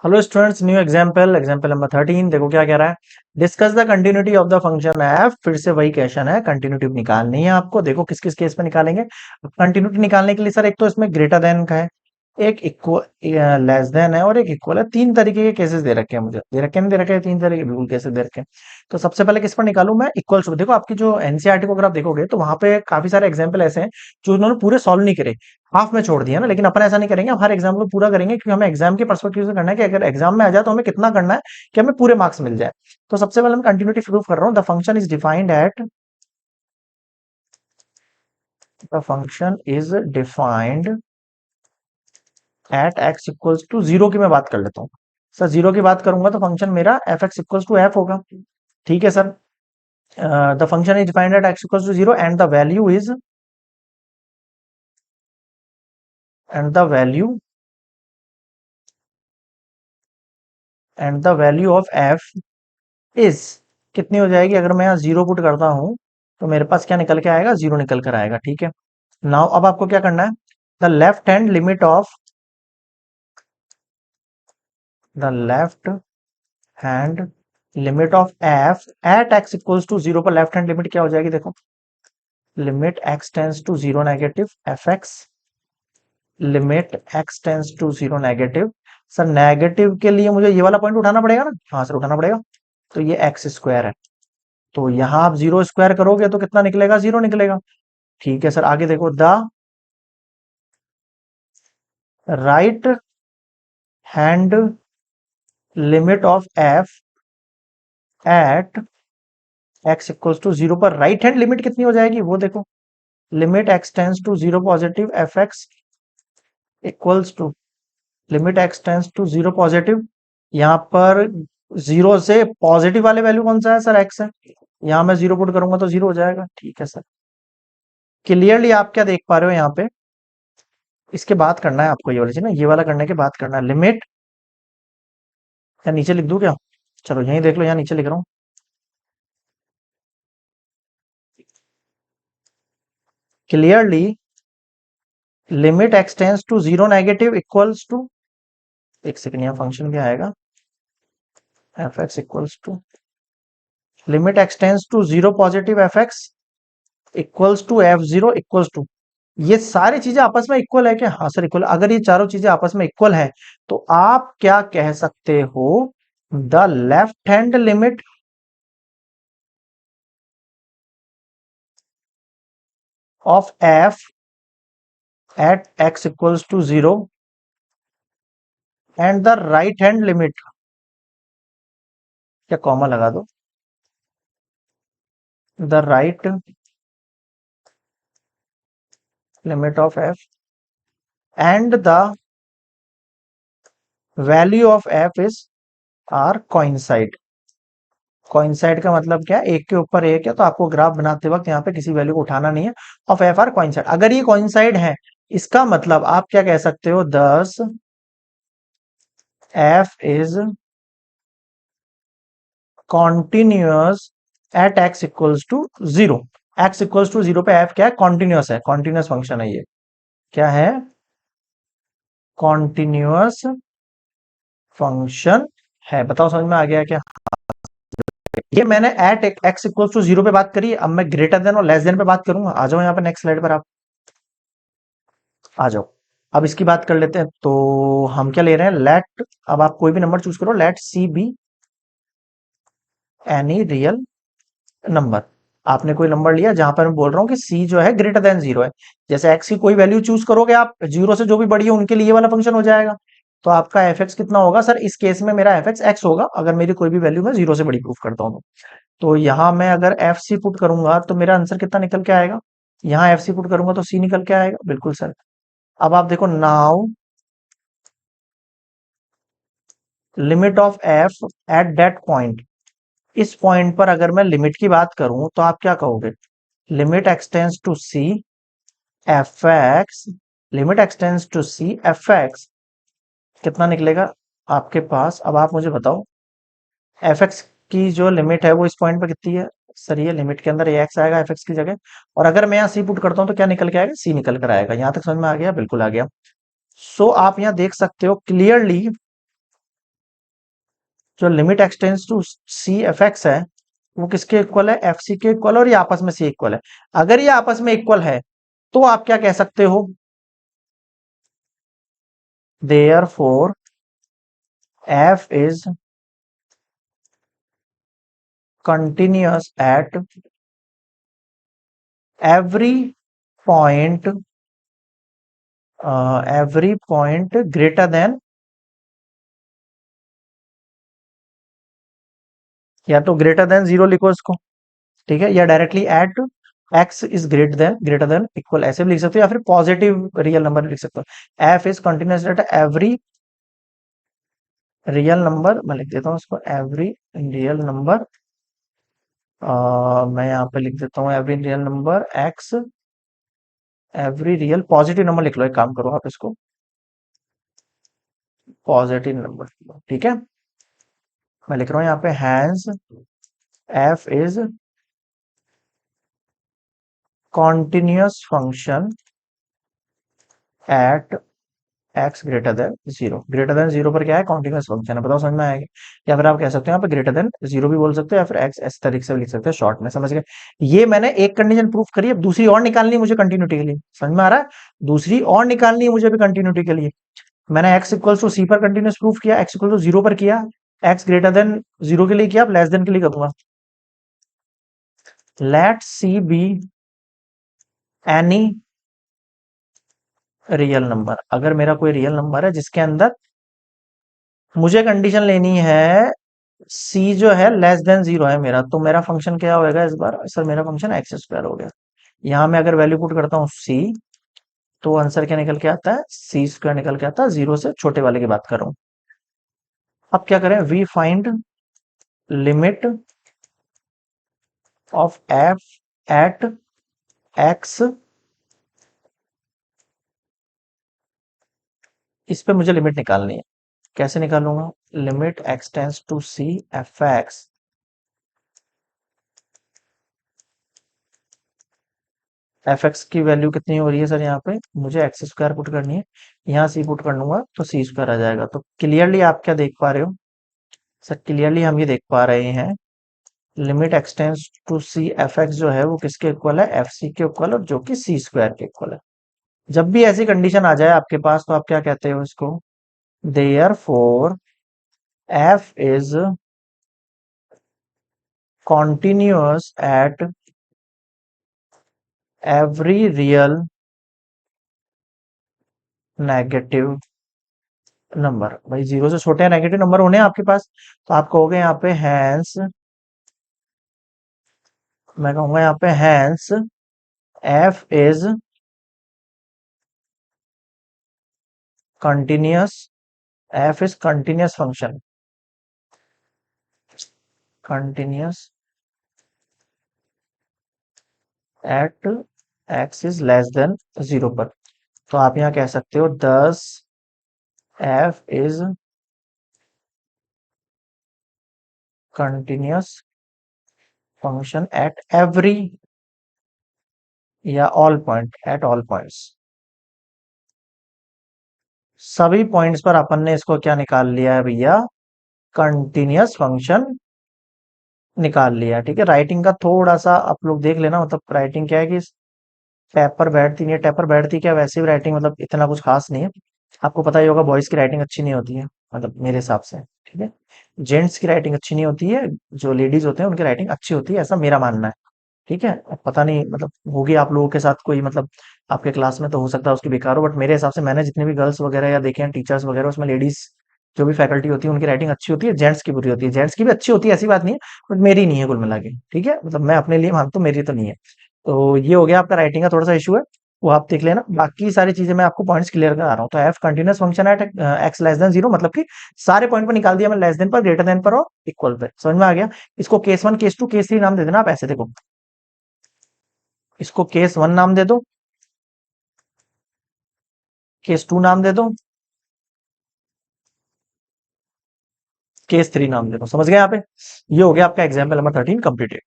Hello students, new example example number 13। देखो क्या कह रहा है। Discuss the continuity of the function F. फिर से वही क्वेश्चन है, कंटिन्यूटी निकालनी है आपको। देखो किस किस केस में निकालेंगे। कंटिन्यूटी निकालने के लिए सर एक तो इसमें ग्रेटर देन का है, एक इक्वल लेस देन है और एक इक्वल है। तीन तरीके के केसेस दे रखे हैं मुझे, दे रखे नहीं दे रखे हैं, तीन तरीके बिल्कुल केसेस दे रखे हैं। तो सबसे पहले किस पर निकालूं मैं? इक्वल्स। देखो आपकी जो एनसीईआरटी को अगर आप देखोगे तो वहां पे काफी सारे एग्जाम्पल ऐसे हैं जो उन्होंने पूरे सॉल्व नहीं करे, हाफ में छोड़ दिया ना। लेकिन अपन ऐसा नहीं करेंगे, हम हर एग्जाम को पूरा करेंगे क्योंकि हमें एग्जाम के पर्सपेक्टिव से करना है कि अगर एग्जाम में आ जाए तो हमें कितना करना है कि हमें पूरे मार्क्स मिल जाए। तो सबसे पहले मैं कंटिन्यूटी प्रूव कर रहा हूँ। The function is defined at x equals to zero की मैं बात कर लेता हूँ। सर जीरो की बात करूंगा तो फंक्शन मेरा f x equals to f होगा। ठीक है sir. The function is defined at x equals to zero and the value and the value of f is कितनी हो जाएगी? अगर मैं यहाँ जीरो पुट करता हूं तो मेरे पास क्या निकल के आएगा? जीरो निकल कर आएगा। ठीक है। नाउ अब आपको क्या करना है? The left hand limit of the left hand limit of f at x equals to zero पर लेफ्ट हैंड लिमिट क्या हो जाएगी? देखो, limit x tends to zero negative f x, limit x tends to zero negative. Sir negative के लिए मुझे ये वाला पॉइंट उठाना पड़ेगा ना? हाँ सर उठाना पड़ेगा। तो ये एक्स स्क्वायर है, तो यहां आप जीरो स्क्वायर करोगे तो कितना निकलेगा? जीरो निकलेगा। ठीक है सर, आगे देखो। The right hand limit of f at x equals to zero पर राइट हैंड लिमिट कितनी हो जाएगी वो देखो। Limit x tends to zero positive f x equals to limit x tends to zero positive. यहाँ पर जीरो से positive वाले वैल्यू कौन सा है? सर एक्स है। यहाँ मैं जीरो पुट करूंगा तो जीरो हो जाएगा। ठीक है सर। क्लियरली आप क्या देख पा रहे हो यहाँ पे? इसके बाद करना है आपको ये वाली चीज ना, ये वाला करने के बाद करना है लिमिट। या नीचे लिख दूं क्या? चलो यहीं देख लो, यहाँ नीचे लिख रहा हूँ। Clearly limit x tends to zero negative equals to, एक सेकंड यहाँ फंक्शन भी आएगा, f x equals to limit x tends to zero positive f x equals to f zero equals to. ये सारी चीजें आपस में इक्वल है क्या? हाँ सर इक्वल। अगर ये चारों चीजें आपस में इक्वल है तो आप क्या कह सकते हो? The left hand limit of f at x equals to zero and the right hand limit, क्या कॉमा लगा दो, the right limit of f and the value of f is are coincide. Coincide का मतलब क्या है? एक के ऊपर एक है, तो आपको ग्राफ बनाते वक्त यहाँ पे किसी वैल्यू को उठाना नहीं है। ऑफ एफ आर कोइंसाइड, अगर ये कोइंसाइड है इसका मतलब आप क्या कह सकते हो? Thus f is continuous at x equals to zero. X equals to zero पे एफ क्या है? कॉन्टिन्यूअस है, कॉन्टिन्यूअस फंक्शन है ये। क्या है? कॉन्टिन्यूअस फंक्शन है। बताओ समझ में आ गया क्या? ये मैंने at x equals to zero पे बात करी, अब मैं ग्रेटर देन और लेस देन पे बात करूंगा। आ जाओ यहाँ पे नेक्स्ट स्लाइड पर आप आ जाओ। अब इसकी बात कर लेते हैं। तो हम क्या ले रहे हैं? लेट, अब आप कोई भी नंबर चूज करो, let c be any real number. आपने कोई नंबर लिया जहां पर मैं बोल रहा हूँ कि सी जो है ग्रेटर देन जीरो है। जैसे एक्स की कोई वैल्यू चूज करोगे आप, जीरो से जो भी बड़ी है उनके लिए ये वाला फंक्शन हो जाएगा। तो आपका एफ एक्स कितना होगा? सर इस केस में मेरा एफ एक्स एक्स होगा अगर मेरी कोई भी वैल्यू मैं जीरो से बड़ी प्रूफ करता हूँ तो यहाँ मैं अगर एफ सी पुट करूंगा तो मेरा आंसर कितना निकल के आएगा? यहाँ एफ सी पुट करूंगा तो सी निकल के आएगा। बिल्कुल सर। अब आप देखो, now limit of f at that point, इस पॉइंट पर अगर मैं लिमिट की बात करूं तो आप क्या कहोगे? Limit x tends to c f x, limit x tends to c f x कितना निकलेगा आपके पास? अब आप मुझे बताओ एफ एक्स की जो लिमिट है वो इस पॉइंट पर कितनी है? सर ये लिमिट के अंदर ये एक्स आएगा एफ एक्स की जगह, और अगर मैं यहाँ सी पुट करता हूँ तो क्या निकल के आएगा? सी निकल कर आएगा। यहाँ तक समझ में आ गया? बिल्कुल आ गया। सो आप यहाँ देख सकते हो क्लियरली जो limit x tends to c f x है वो किसके इक्वल है, एफ सी के इक्वल, और ये आपस में सी इक्वल है। अगर ये आपस में इक्वल है तो आप क्या कह सकते हो, therefore f is continuous at every point, every point greater than, या तो ग्रेटर देन जीरो लिखो इसको, ठीक है, या directly at X is greater than equal ऐसे भी लिख सकते हो, या फिर पॉजिटिव रियल नंबर लिख सकते हो। F is continuous at every real number, मैं लिख देता हूँ इसको एवरी रियल नंबर, मैं यहाँ पे लिख देता हूँ every real number x, every real positive number लिख लो, एक काम करो आप इसको पॉजिटिव नंबर, ठीक है। मैं लिख रहा हूँ यहाँ पे hence F is continuous function at x greater than zero. Greater than zero पर क्या है, कॉन्टिन्यूअस फंक्शन है, बताओ समझ में आएगा। या फिर आप कह सकते हो यहाँ पे ग्रेटर देन जीरो भी बोल सकते हो, या फिर एक्स इस तरीके से भी लिख सकते हो शॉर्ट में, समझ गए। ये मैंने एक कंडीशन प्रूफ करी, अब दूसरी और निकालनी है मुझे कंटिन्यूटी के लिए, समझ में आ रहा है। दूसरी और निकालनी है मुझे भी कंटिन्यूटी के लिए। मैंने एक्स इक्वल टू सी पर कंटिन्यूस प्रूफ किया, एक्स इक्वल टू जीरो पर किया, एक्स ग्रेटर देन जीरो के लिए किया, लेस देन के लिए करूंगा। Let c be any real number, अगर मेरा कोई रियल नंबर है जिसके अंदर मुझे कंडीशन लेनी है सी जो है लेस देन जीरो है मेरा, तो मेरा फंक्शन क्या होएगा इस बार, सर मेरा फंक्शन एक्स स्क्वायर हो गया। यहां मैं अगर वैल्यू पुट करता हूँ सी, तो आंसर क्या निकल के आता है, सी स्क्वायर निकल के आता है, जीरो से छोटे वाले की बात कर रहा हूं। अब क्या करें, we find limit of f at x, इस पे मुझे लिमिट निकालनी है। कैसे निकालूंगा, limit x tends to c f x, f x की वैल्यू कितनी हो रही है सर, यहाँ पे मुझे एक्स स्क्वायर पुट करनी है, यहाँ सी पुट कर लूंगा तो सी स्क्वायर आ जाएगा। तो क्लियरली आप क्या देख पा रहे हो सर, क्लियरली हम ये देख पा रहे हैं limit x tends to c f x जो है वो किसके इक्वल है, एफ सी के इक्वल, और जो कि सी स्क्वायर के इक्वल है। जब भी ऐसी कंडीशन आ जाए आपके पास तो आप क्या कहते हो इसको, therefore f is continuous at every real negative number. भाई जीरो से छोटे नेगेटिव नंबर होने हैं आपके पास, तो आप कहोगे यहाँ पे हैंस, मैं कहूंगा यहाँ पे hence F is continuous, F is continuous function, continuous at X is less than zero पर। तो आप यहाँ कह सकते हो 10 F is continuous function at every या all point, at all points, सभी पॉइंट्स पर अपन ने इसको क्या निकाल लिया है भैया, कंटिन्यूअस फंक्शन निकाल लिया, ठीक है। राइटिंग का थोड़ा सा आप लोग देख लेना, मतलब राइटिंग क्या है कि टैब पर बैठती नहीं है, टैब पर बैठती क्या, वैसे भी राइटिंग मतलब इतना कुछ खास नहीं है। आपको पता ही होगा बॉयज की राइटिंग अच्छी नहीं होती है, मतलब मेरे हिसाब से, ठीक है। जेंट्स की राइटिंग अच्छी नहीं होती है, जो लेडीज होते हैं उनकी राइटिंग अच्छी होती है, ऐसा मेरा मानना है, ठीक है। अब पता नहीं मतलब होगी आप लोगों के साथ कोई, मतलब आपके क्लास में तो हो सकता है उसकी बेकार हो, बट मेरे हिसाब से मैंने जितने भी गर्ल्स वगैरह या देखे हैं टीचर्स वगैरह, उसमें लेडीज जो भी फैकल्टी होती है उनकी राइटिंग अच्छी होती है, जेंट्स की बुरी होती है। जेंट्स की भी अच्छी होती है, ऐसी बात नहीं है, बट मेरी नहीं है कुल मिला के, ठीक है, मतलब मैं अपने लिए मानता हूँ, मेरी तो नहीं है। तो ये हो गया आपका राइटिंग का थोड़ा सा इशू है, वो आप देख लेना। बाकी सारी चीजें मैं आपको पॉइंट्स क्लियर करा रहा हूँ। तो f continuous function at x less than zero, मतलब कि सारे पॉइंट पर निकाल दिया मैं, लेस देन पर, ग्रेटर देन पर और इक्वल पे, समझ में आ गया। इसको case one, case two, case three नाम दे देना आप, ऐसे देखो, इसको केस वन नाम दे दो, केस टू नाम दे दो, केस थ्री नाम दे दो, समझ गए यहाँ पे। ये हो गया आपका एग्जाम्पल नंबर 13 कंप्लीटेड।